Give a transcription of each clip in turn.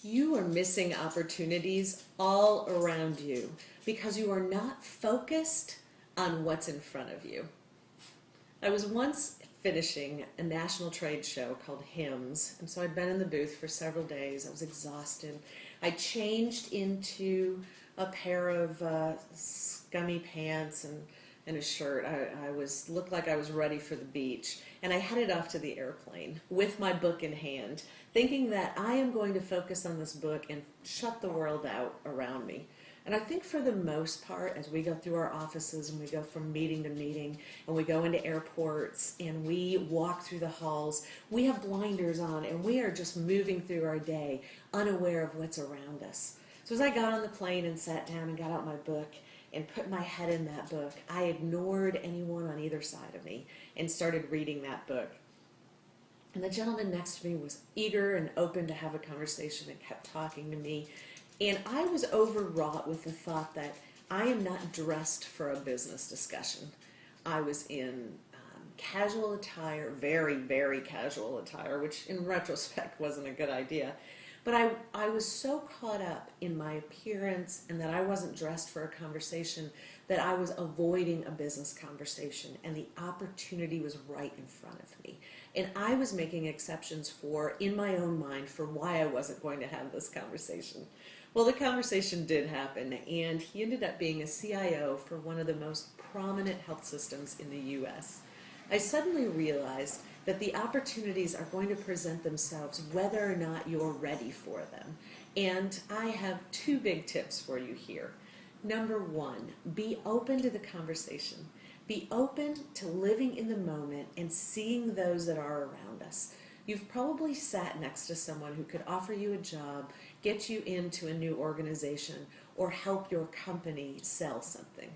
You are missing opportunities all around you because you are not focused on what's in front of you. I was once finishing a national trade show called HIMSS, and so I'd been in the booth for several days. I was exhausted. I changed into a pair of scummy pants and a shirt. I looked like I was ready for the beach, and I headed off to the airplane with my book in hand, thinking that I am going to focus on this book and shut the world out around me. And I think for the most part, as we go through our offices and we go from meeting to meeting and we go into airports and we walk through the halls, we have blinders on and we are just moving through our day unaware of what's around us. So as I got on the plane and sat down and got out my book and put my head in that book, I ignored anyone on either side of me and started reading that book. And the gentleman next to me was eager and open to have a conversation and kept talking to me. And I was overwrought with the thought that I am not dressed for a business discussion. I was in casual attire, very, very casual attire, which in retrospect wasn't a good idea. But I was so caught up in my appearance and that I wasn't dressed for a conversation that I was avoiding a business conversation, and the opportunity was right in front of me. And I was making exceptions in my own mind, for why I wasn't going to have this conversation. Well, the conversation did happen, and he ended up being a CIO for one of the most prominent health systems in the U.S. I suddenly realized that the opportunities are going to present themselves whether or not you're ready for them. And I have two big tips for you here. Number one, be open to the conversation. Be open to living in the moment and seeing those that are around us. You've probably sat next to someone who could offer you a job, get you into a new organization, or help your company sell something.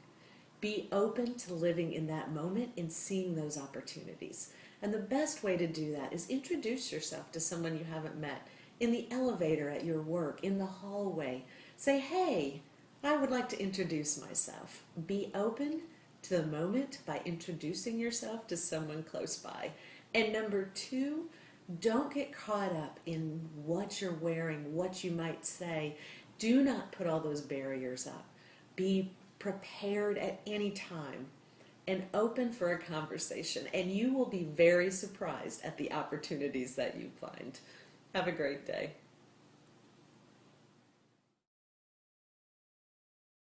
Be open to living in that moment and seeing those opportunities. And the best way to do that is introduce yourself to someone you haven't met in the elevator at your work, in the hallway. Say, hey, I would like to introduce myself. Be open to the moment by introducing yourself to someone close by. And number two, don't get caught up in what you're wearing, what you might say. Do not put all those barriers up. Be prepared at any time and open for a conversation, and you will be very surprised at the opportunities that you find. Have a great day.